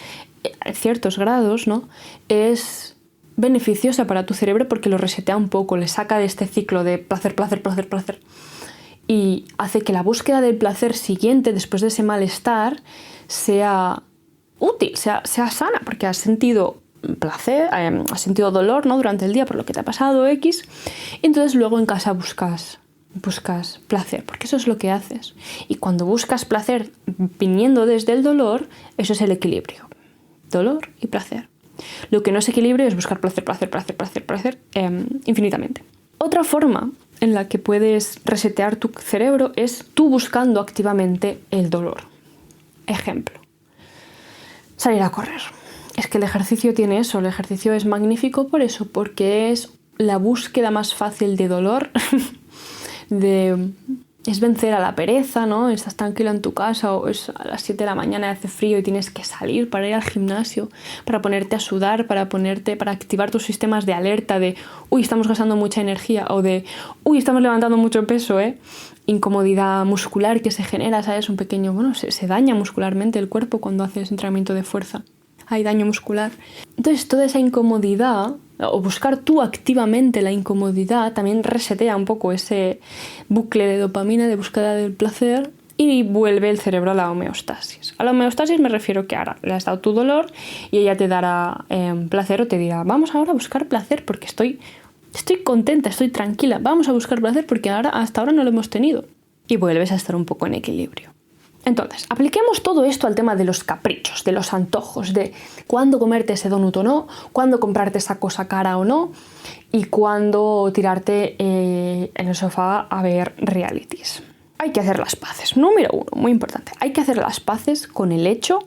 a ciertos grados, ¿no?, es beneficiosa para tu cerebro porque lo resetea un poco, le saca de este ciclo de placer, placer, placer, placer, y hace que la búsqueda del placer siguiente después de ese malestar sea útil, sea sana, porque has sentido placer, has sentido dolor, ¿no?, durante el día por lo que te ha pasado X, y entonces luego en casa buscas placer, porque eso es lo que haces. Y cuando buscas placer viniendo desde el dolor, eso es el equilibrio. Dolor y placer. Lo que no es equilibrio es buscar placer, placer, placer, placer, placer infinitamente. Otra forma en la que puedes resetear tu cerebro es tú buscando activamente el dolor. Ejemplo. Salir a correr. Es que el ejercicio tiene eso, el ejercicio es magnífico por eso, porque es la búsqueda más fácil de dolor, es vencer a la pereza, ¿no? Estás tranquila en tu casa o es a las 7 de la mañana y hace frío y tienes que salir para ir al gimnasio, para ponerte a sudar, para activar tus sistemas de alerta de estamos gastando mucha energía, o de estamos levantando mucho peso, incomodidad muscular que se genera, ¿sabes? Un pequeño, se daña muscularmente el cuerpo cuando haces entrenamiento de fuerza. Hay daño muscular. Entonces toda esa incomodidad, o buscar tú activamente la incomodidad, también resetea un poco ese bucle de dopamina, de búsqueda del placer, y vuelve el cerebro a la homeostasis. A la homeostasis me refiero que ahora le has dado tu dolor y ella te dará placer, o te dirá, vamos ahora a buscar placer porque estoy contenta, estoy tranquila, vamos a buscar placer porque hasta ahora no lo hemos tenido. Y vuelves a estar un poco en equilibrio. Entonces, apliquemos todo esto al tema de los caprichos, de los antojos, de cuándo comerte ese donut o no, cuándo comprarte esa cosa cara o no, y cuándo tirarte en el sofá a ver realities. Hay que hacer las paces. Número 1, muy importante. Hay que hacer las paces con el hecho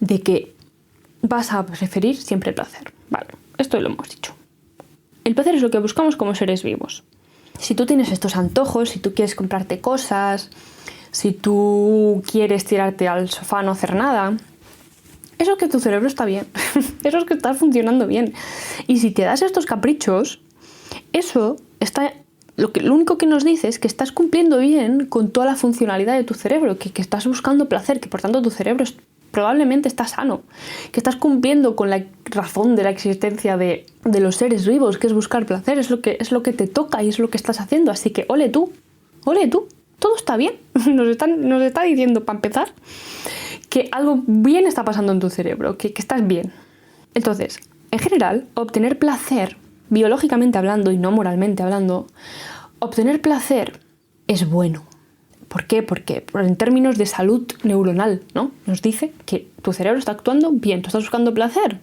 de que vas a preferir siempre el placer. Vale, esto lo hemos dicho. El placer es lo que buscamos como seres vivos. Si tú tienes estos antojos, si tú quieres comprarte cosas, si tú quieres tirarte al sofá no hacer nada, eso es que tu cerebro está bien, eso es que estás funcionando bien. Y si te das estos caprichos, eso está, lo único que nos dice es que estás cumpliendo bien con toda la funcionalidad de tu cerebro, que estás buscando placer, que por tanto tu cerebro probablemente está sano, que estás cumpliendo con la razón de la existencia de los seres vivos, que es buscar placer, es lo que te toca y es lo que estás haciendo. Así que ole tú, todo está bien. Nos está diciendo, para empezar, que algo bien está pasando en tu cerebro, que estás bien. Entonces, en general, obtener placer, biológicamente hablando y no moralmente hablando, obtener placer es bueno. ¿Por qué? Porque en términos de salud neuronal, ¿no?, nos dice que tu cerebro está actuando bien, tú estás buscando placer,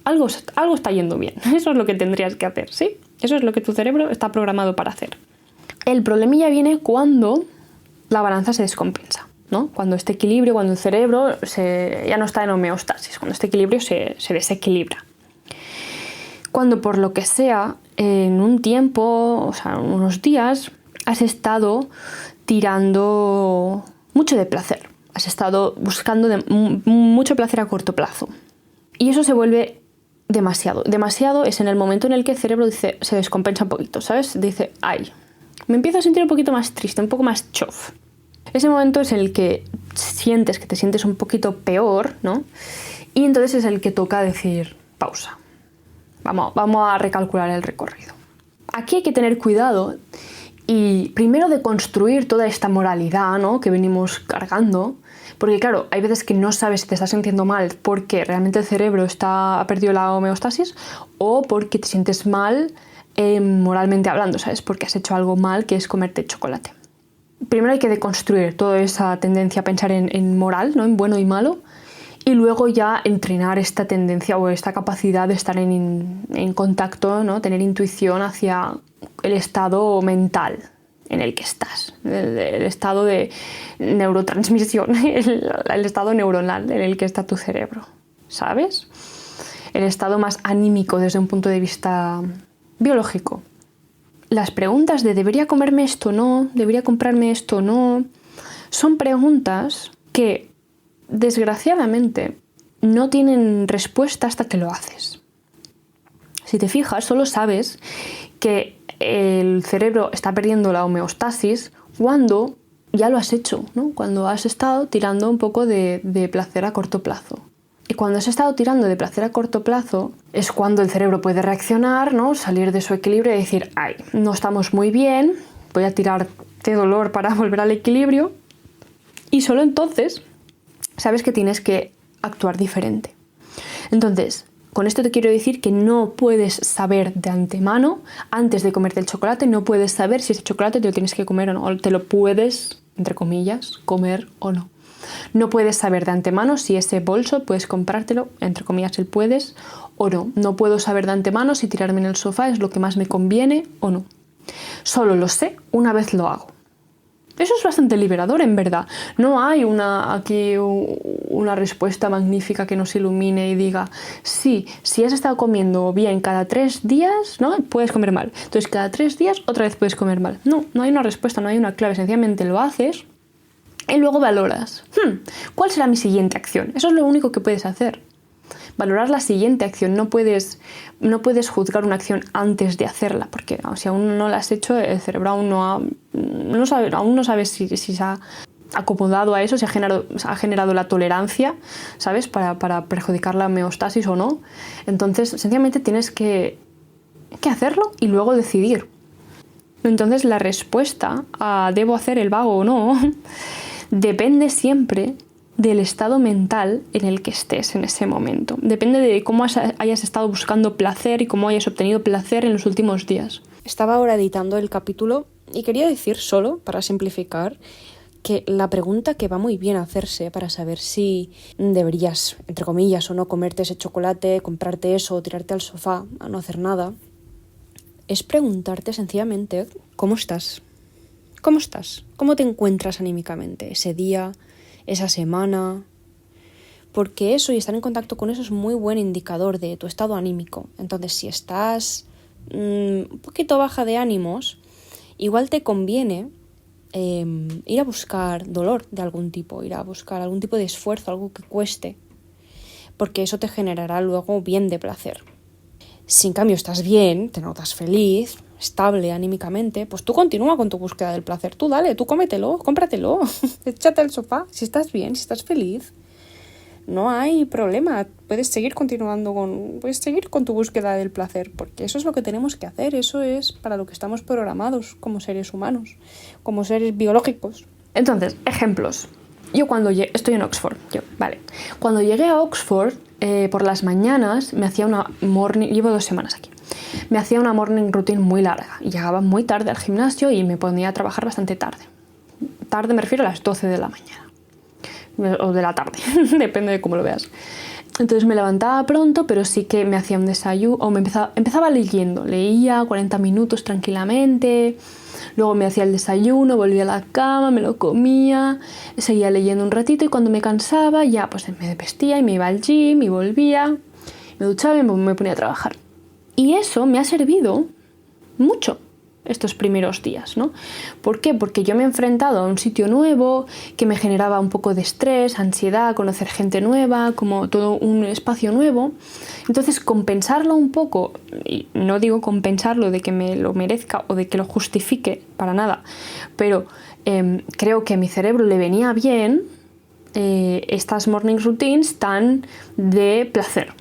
algo está yendo bien. Eso es lo que tendrías que hacer, ¿sí? Eso es lo que tu cerebro está programado para hacer. El problemilla viene cuando la balanza se descompensa, ¿no? Cuando este equilibrio, cuando el cerebro ya no está en homeostasis, cuando este equilibrio se desequilibra. Cuando por lo que sea, en un tiempo, o sea, unos días, has estado tirando mucho de placer. has estado buscando mucho placer a corto plazo. Y eso se vuelve demasiado. Demasiado es en el momento en el que el cerebro dice, se descompensa un poquito, ¿sabes? Dice, ay, me empiezo a sentir un poquito más triste, un poco más chof. Ese momento es el que sientes que te sientes un poquito peor, ¿no? Y entonces es el que toca decir, pausa. Vamos a recalcular el recorrido. Aquí hay que tener cuidado y primero de construir toda esta moralidad, ¿no?, que venimos cargando, porque claro, hay veces que no sabes si te estás sintiendo mal porque realmente el cerebro ha perdido la homeostasis o porque te sientes mal moralmente hablando, ¿sabes? Porque has hecho algo mal, que es comerte chocolate. Primero hay que deconstruir toda esa tendencia a pensar en moral, ¿no?, en bueno y malo, y luego ya entrenar esta tendencia o esta capacidad de estar en contacto, ¿no?, tener intuición hacia el estado mental en el que estás, el estado de neurotransmisión, el estado neuronal en el que está tu cerebro, ¿sabes? El estado más anímico desde un punto de vista biológico. Las preguntas de ¿debería comerme esto o no? ¿Debería comprarme esto o no? Son preguntas que, desgraciadamente, no tienen respuesta hasta que lo haces. Si te fijas, solo sabes que el cerebro está perdiendo la homeostasis cuando ya lo has hecho, ¿no? Cuando has estado tirando un poco de placer a corto plazo. Y cuando has estado tirando de placer a corto plazo es cuando el cerebro puede reaccionar, ¿no?, salir de su equilibrio y decir, ay, no estamos muy bien, voy a tirar de dolor para volver al equilibrio. Y solo entonces sabes que tienes que actuar diferente. Entonces, con esto te quiero decir que no puedes saber de antemano, antes de comerte el chocolate, no puedes saber si ese chocolate te lo tienes que comer o no, o te lo puedes, entre comillas, comer o no. No puedes saber de antemano si ese bolso puedes comprártelo, entre comillas, el puedes o no. No puedo saber de antemano si tirarme en el sofá es lo que más me conviene o no. Solo lo sé una vez lo hago. Eso es bastante liberador, en verdad. No hay aquí una respuesta magnífica que nos ilumine y diga, sí, si has estado comiendo bien cada 3 días, ¿no?, puedes comer mal. Entonces, cada 3 días otra vez puedes comer mal. No hay una respuesta, no hay una clave. Sencillamente lo haces y luego valoras. ¿Cuál será mi siguiente acción? Eso es lo único que puedes hacer. Valorar la siguiente acción. No puedes juzgar una acción antes de hacerla, porque si aún no la has hecho, el cerebro aún no sabe si se ha acomodado a eso, si ha generado la tolerancia, ¿sabes?, para perjudicar la homeostasis o no. Entonces, sencillamente tienes que hacerlo y luego decidir. Entonces, la respuesta a ¿debo hacer el vago o no? Depende siempre del estado mental en el que estés en ese momento. Depende de cómo hayas estado buscando placer y cómo hayas obtenido placer en los últimos días. Estaba ahora editando el capítulo y quería decir solo, para simplificar, que la pregunta que va muy bien hacerse para saber si deberías, entre comillas, o no comerte ese chocolate, comprarte eso o tirarte al sofá a no hacer nada, es preguntarte sencillamente ¿cómo estás? ¿Cómo estás? ¿Cómo te encuentras anímicamente ese día, esa semana? Porque eso y estar en contacto con eso es muy buen indicador de tu estado anímico. Entonces, si estás un poquito baja de ánimos, igual te conviene ir a buscar dolor de algún tipo, ir a buscar algún tipo de esfuerzo, algo que cueste, porque eso te generará luego bien de placer. Si en cambio estás bien, te notas feliz, estable anímicamente, pues tú continúa con tu búsqueda del placer. Tú dale, tú cómetelo, cómpratelo, échate al sofá. Si estás bien, si estás feliz, no hay problema. Puedes seguir con tu búsqueda del placer, porque eso es lo que tenemos que hacer. Eso es para lo que estamos programados como seres humanos, como seres biológicos. Entonces, ejemplos. Yo cuando estoy en Oxford, cuando llegué a Oxford, por las mañanas me hacía una morning, llevo 2 semanas aquí, me hacía una morning routine muy larga y llegaba muy tarde al gimnasio y me ponía a trabajar bastante tarde. Tarde me refiero a las 12 de la mañana o de la tarde, depende de cómo lo veas. Entonces me levantaba pronto, pero sí que me hacía un desayuno o empezaba leyendo, leía 40 minutos tranquilamente. Luego me hacía el desayuno, volvía a la cama, me lo comía, seguía leyendo un ratito y cuando me cansaba ya pues me vestía y me iba al gym y volvía, me duchaba y me ponía a trabajar. Y eso me ha servido mucho. estos primeros días, ¿no? ¿Por qué? Porque yo me he enfrentado a un sitio nuevo que me generaba un poco de estrés, ansiedad, conocer gente nueva, como todo un espacio nuevo. Entonces, compensarlo un poco, y no digo compensarlo de que me lo merezca o de que lo justifique, para nada, pero creo que a mi cerebro le venía bien estas morning routines tan de placer,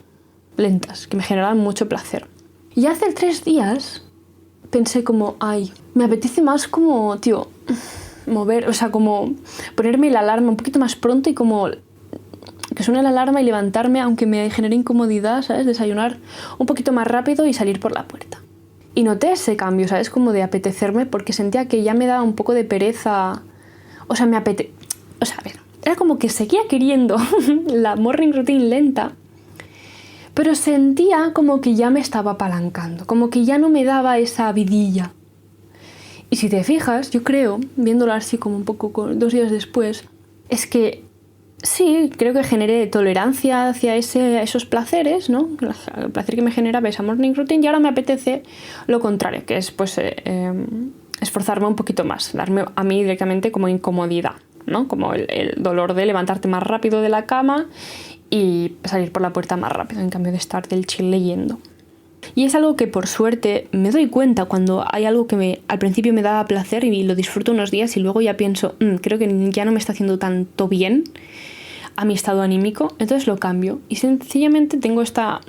lentas, que me generaban mucho placer. Y hace 3 días pensé como, ay, me apetece más como, tío, mover, o sea, como ponerme la alarma un poquito más pronto y como que suene la alarma y levantarme, aunque me genere incomodidad, ¿sabes? Desayunar un poquito más rápido y salir por la puerta. Y noté ese cambio, ¿sabes? Como de apetecerme, porque sentía que ya me daba un poco de pereza. O sea, a ver, era como que seguía queriendo la morning routine lenta, pero sentía como que ya me estaba apalancando, como que ya no me daba esa vidilla. Y si te fijas, yo creo, viéndolo así como un poco 2 días después, es que sí, creo que generé tolerancia hacia esos placeres, ¿no? El placer que me generaba esa morning routine, y ahora me apetece lo contrario, que es pues esforzarme un poquito más, darme a mí directamente como incomodidad, ¿no? Como el dolor de levantarte más rápido de la cama y salir por la puerta más rápido, en cambio de estar del chill leyendo. Y es algo que por suerte me doy cuenta cuando hay algo que al principio me daba placer y lo disfruto unos días y luego ya pienso, creo que ya no me está haciendo tanto bien a mi estado anímico, entonces lo cambio. Y sencillamente tengo esta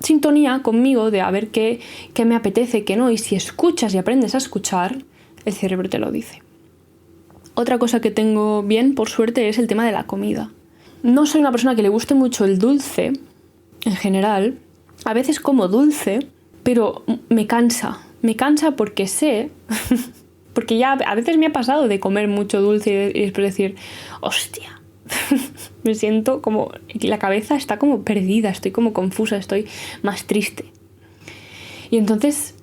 sintonía conmigo de a ver qué me apetece, qué no, y si escuchas y aprendes a escuchar, el cerebro te lo dice. Otra cosa que tengo bien, por suerte, es el tema de la comida. No soy una persona que le guste mucho el dulce, en general. A veces como dulce, pero me cansa. Me cansa porque sé, porque ya a veces me ha pasado de comer mucho dulce y después decir, hostia, me siento como, la cabeza está como perdida, estoy como confusa, estoy más triste. Y entonces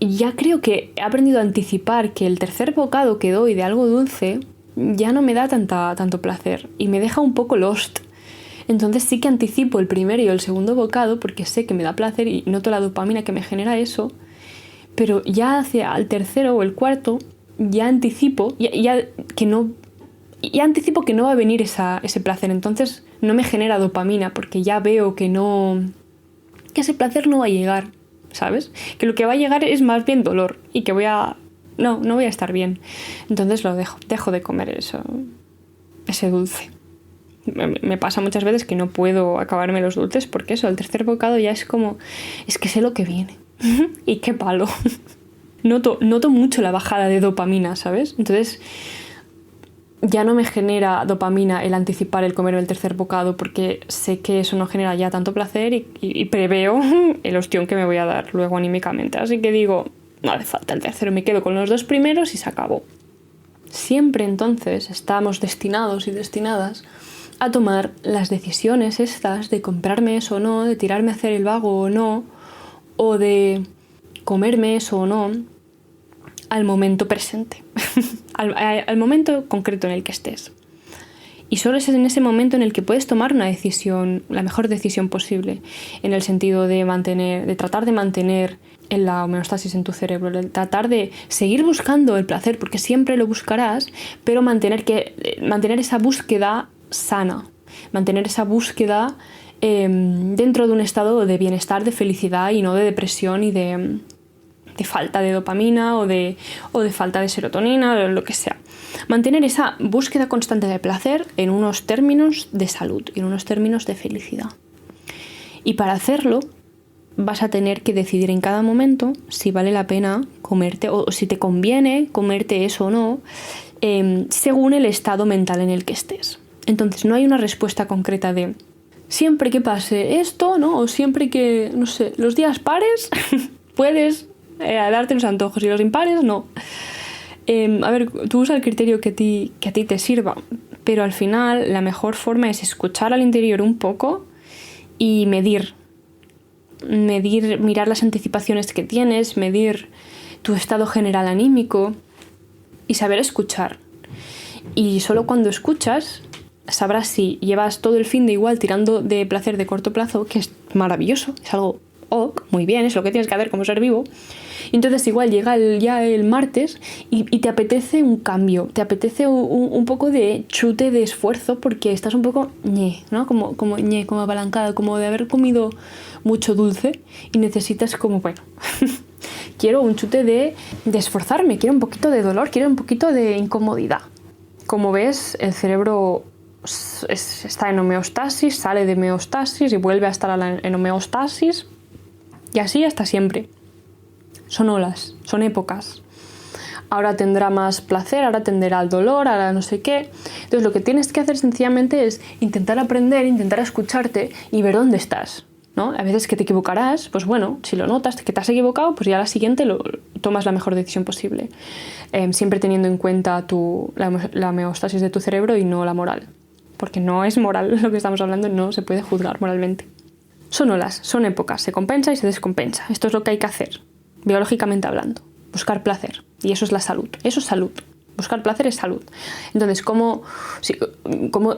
ya creo que he aprendido a anticipar que el tercer bocado que doy de algo dulce ya no me da tanto placer y me deja un poco lost. Entonces sí que anticipo el primero y el segundo bocado porque sé que me da placer y noto la dopamina que me genera eso, pero ya hacia el tercero o el cuarto ya anticipo anticipo que no va a venir ese placer, entonces no me genera dopamina porque ya veo que ese placer no va a llegar, ¿sabes? Que lo que va a llegar es más bien dolor y que no voy a estar bien. Entonces lo dejo de comer ese dulce. Me pasa muchas veces que no puedo acabarme los dulces porque el tercer bocado ya es como, es que sé lo que viene y qué palo. Noto mucho la bajada de dopamina, ¿sabes? Entonces ya no me genera dopamina el anticipar el comer el tercer bocado porque sé que eso no genera ya tanto placer y preveo el ostión que me voy a dar luego anímicamente. Así que digo, no hace falta el tercero, me quedo con los 2 primeros y se acabó. Siempre entonces estamos destinados y destinadas a tomar las decisiones estas de comprarme eso o no, de tirarme a hacer el vago o no, o de comerme eso o no, al momento presente, al momento concreto en el que estés. Y solo es en ese momento en el que puedes tomar una decisión, la mejor decisión posible, en el sentido de tratar de mantener la homeostasis en tu cerebro, de tratar de seguir buscando el placer, porque siempre lo buscarás, pero mantener esa búsqueda sana, mantener esa búsqueda dentro de un estado de bienestar, de felicidad y no de depresión y de falta de dopamina o de falta de serotonina o lo que sea. Mantener esa búsqueda constante de placer en unos términos de salud, en unos términos de felicidad. Y para hacerlo vas a tener que decidir en cada momento si vale la pena comerte o si te conviene comerte eso o no, según el estado mental en el que estés. Entonces no hay una respuesta concreta de siempre que pase esto, ¿no? O siempre que, no sé, los días pares puedes darte los antojos y los impares no. A ver, tú usa el criterio que a ti te sirva, pero al final la mejor forma es escuchar al interior un poco y medir, mirar las anticipaciones que tienes, medir tu estado general anímico y saber escuchar. Y solo cuando escuchas sabrás si llevas todo el fin de igual tirando de placer de corto plazo, que es maravilloso, es algo muy bien, es lo que tienes que hacer como ser vivo, Y entonces igual llega ya el martes y te apetece un cambio, te apetece un poco de chute de esfuerzo porque estás un poco ¿no? Como apalancada, como de haber comido mucho dulce y necesitas como, bueno, quiero un chute de esforzarme, quiero un poquito de dolor, quiero un poquito de incomodidad. Como ves, el cerebro está en homeostasis, sale de homeostasis y vuelve a estar en homeostasis y así hasta siempre. Son olas, son épocas. Ahora tendrá más placer, ahora tenderá al dolor, ahora no sé qué. Entonces lo que tienes que hacer sencillamente es intentar aprender, intentar escucharte y ver dónde estás, ¿no? A veces que te equivocarás, pues bueno, si lo notas que te has equivocado, pues ya a la siguiente tomas la mejor decisión posible. Siempre teniendo en cuenta la homeostasis de tu cerebro y no la moral. Porque no es moral lo que estamos hablando, no se puede juzgar moralmente. Son olas, son épocas, se compensa y se descompensa. Esto es lo que hay que hacer, biológicamente hablando. Buscar placer. Y eso es la salud. Eso es salud. Buscar placer es salud. Entonces, ¿cómo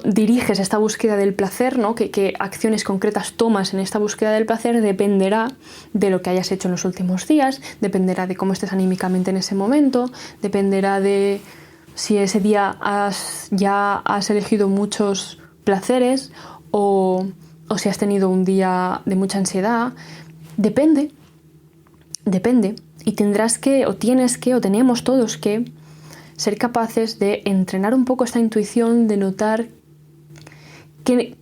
diriges esta búsqueda del placer, ¿no? ¿Qué acciones concretas tomas en esta búsqueda del placer? Dependerá de lo que hayas hecho en los últimos días, dependerá de cómo estés anímicamente en ese momento, dependerá de si ese día ya has elegido muchos placeres o si has tenido un día de mucha ansiedad. Depende. Y tendrás que, o tienes que, o tenemos todos que ser capaces de entrenar un poco esta intuición, de notar qué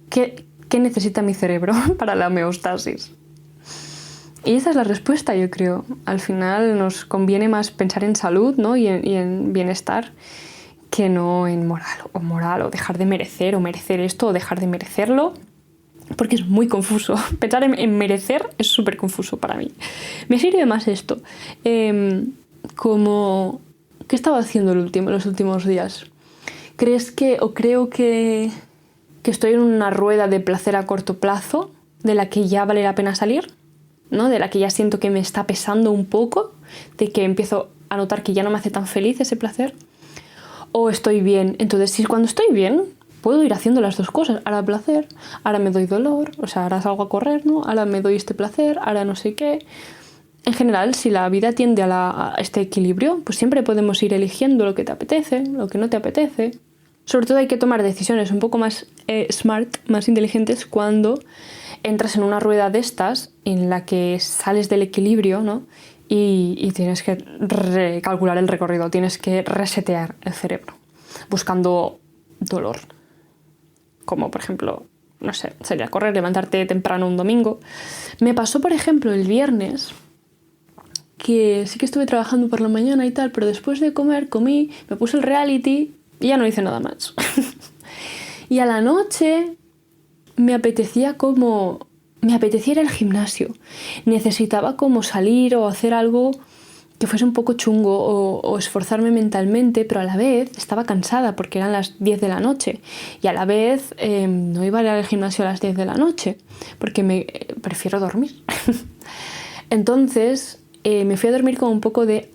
necesita mi cerebro para la homeostasis. Y esa es la respuesta, yo creo. Al final nos conviene más pensar en salud, ¿no? y en bienestar que no en moral, o dejar de merecer, o merecer esto, o dejar de merecerlo, porque es muy confuso. Pensar en merecer es súper confuso para mí. Me sirve más esto. ¿Qué he estado haciendo los últimos días? Creo que estoy en una rueda de placer a corto plazo, de la que ya vale la pena salir, ¿no? De la que ya siento que me está pesando un poco, de que empiezo a notar que ya no me hace tan feliz ese placer? ¿O estoy bien? Entonces, cuando estoy bien, puedo ir haciendo las dos cosas. Ahora placer, ahora me doy dolor, o sea, ahora salgo a correr, ¿no? Ahora me doy este placer, ahora no sé qué. En general, si la vida tiende a este equilibrio, pues siempre podemos ir eligiendo lo que te apetece, lo que no te apetece. Sobre todo hay que tomar decisiones un poco más smart, más inteligentes, cuando entras en una rueda de estas en la que sales del equilibrio, ¿no? Y tienes que recalcular el recorrido, tienes que resetear el cerebro, buscando dolor. Como, por ejemplo, no sé, salir a correr, levantarte temprano un domingo. Me pasó, por ejemplo, el viernes, que sí que estuve trabajando por la mañana y tal, pero después de comer, comí, me puse el reality y ya no hice nada más. Y a la noche me apetecía ir al gimnasio. Necesitaba como salir o hacer algo que fuese un poco chungo o esforzarme mentalmente, pero a la vez estaba cansada porque eran las 10 de la noche y a la vez no iba a ir al gimnasio a las 10 de la noche porque prefiero dormir. Entonces me fui a dormir con un poco de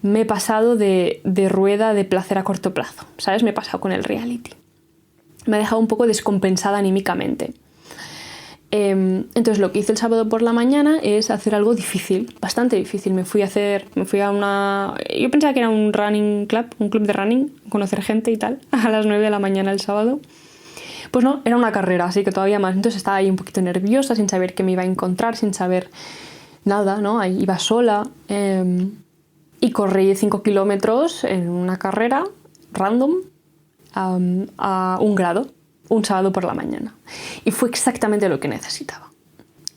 me he pasado de rueda de placer a corto plazo, ¿sabes? Me he pasado con el reality. Me ha dejado un poco descompensada anímicamente. Entonces lo que hice el sábado por la mañana es hacer algo difícil, bastante difícil. Yo pensaba que era un running club, un club de running, conocer gente y tal, a las 9 de la mañana el sábado. Pues no, era una carrera, así que todavía más. Entonces estaba ahí un poquito nerviosa, sin saber qué me iba a encontrar, sin saber nada, ¿no? Ahí iba sola y corrí 5 kilómetros en una carrera random a 1 grado. Un sábado por la mañana. Y fue exactamente lo que necesitaba.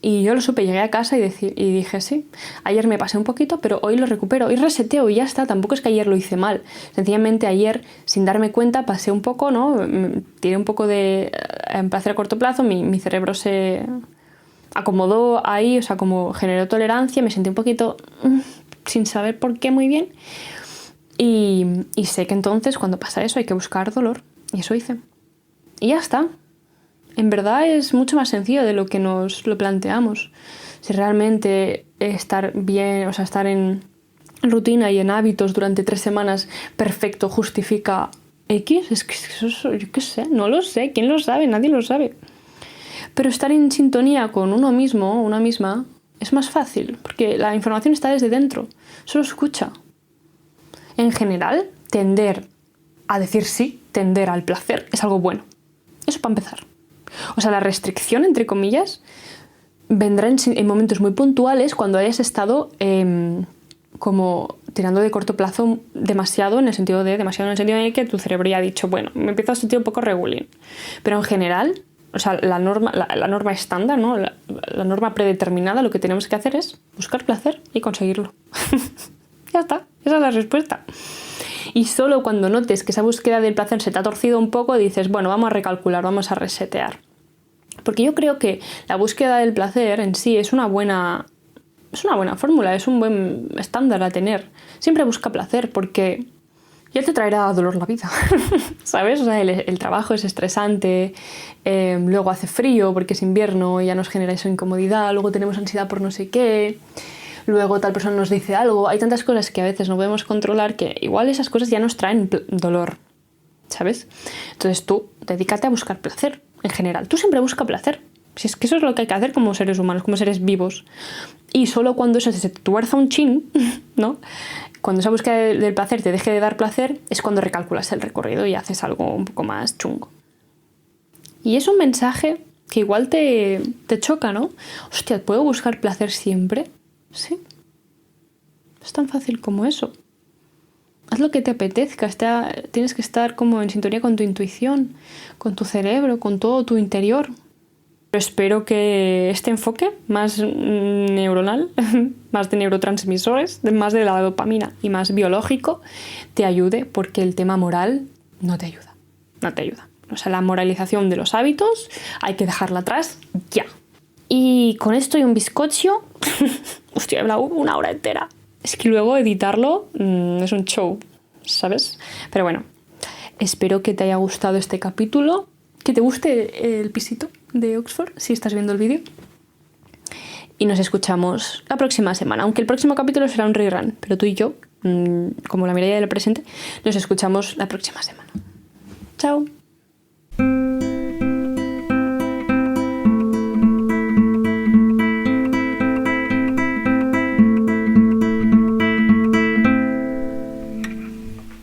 Y yo lo supe, llegué a casa y dije, sí, ayer me pasé un poquito, pero hoy lo recupero, hoy reseteo y ya está. Tampoco es que ayer lo hice mal. Sencillamente ayer, sin darme cuenta, pasé un poco, ¿no? Tiré un poco de placer a corto plazo, mi cerebro se acomodó ahí, o sea, como generó tolerancia, me sentí un poquito sin saber por qué muy bien. Y sé que entonces, cuando pasa eso, hay que buscar dolor. Y eso hice. Y ya está. En verdad es mucho más sencillo de lo que nos lo planteamos. Si realmente estar bien, o sea, estar en rutina y en hábitos durante 3 semanas perfecto justifica X, es que eso, yo qué sé, no lo sé, ¿quién lo sabe? Nadie lo sabe. Pero estar en sintonía con uno mismo, una misma, Es más fácil, porque la información está desde dentro. Solo escucha. En general, tender a decir sí, tender al placer, es algo bueno. Eso para empezar. O sea, la restricción, entre comillas, vendrá en momentos muy puntuales cuando hayas estado como tirando de corto plazo demasiado en el sentido de que tu cerebro ya ha dicho, bueno, me empiezo a sentir un poco regulín. Pero en general, o sea, la norma estándar, ¿no? La norma predeterminada, lo que tenemos que hacer es buscar placer y conseguirlo. Ya está, esa es la respuesta. Y solo cuando notes que esa búsqueda del placer se te ha torcido un poco, dices, bueno, vamos a recalcular, vamos a resetear. Porque yo creo que la búsqueda del placer en sí es una buena fórmula, es un buen estándar a tener. Siempre busca placer porque ya te traerá dolor la vida, ¿sabes? O sea, el trabajo es estresante, luego hace frío porque es invierno y ya nos genera esa incomodidad, luego tenemos ansiedad por no sé qué, luego tal persona nos dice algo. Hay tantas cosas que a veces no podemos controlar que igual esas cosas ya nos traen dolor, ¿sabes? Entonces tú dedícate a buscar placer en general. Tú siempre busca placer. Si es que eso es lo que hay que hacer como seres humanos, como seres vivos. Y solo cuando eso se te tuerza un chin, ¿no? Cuando esa búsqueda del placer te deje de dar placer, es cuando recalculas el recorrido y haces algo un poco más chungo. Y es un mensaje que igual te choca, ¿no? Hostia, ¿puedo buscar placer siempre? Sí. Es tan fácil como eso. Haz lo que te apetezca. Tienes que estar como en sintonía con tu intuición, con tu cerebro, con todo tu interior. Pero espero que este enfoque más neuronal, más de neurotransmisores, más de la dopamina y más biológico, te ayude, porque el tema moral no te ayuda. No te ayuda. O sea, la moralización de los hábitos hay que dejarla atrás ya. Y con esto y un bizcocho, hostia, he hablado 1 hora entera. Es que luego editarlo es un show, ¿sabes? Pero bueno, espero que te haya gustado este capítulo, que te guste el pisito de Oxford, si estás viendo el vídeo. Y nos escuchamos la próxima semana, aunque el próximo capítulo será un rerun, pero tú y yo, como la Mireia del presente, nos escuchamos la próxima semana. Chao.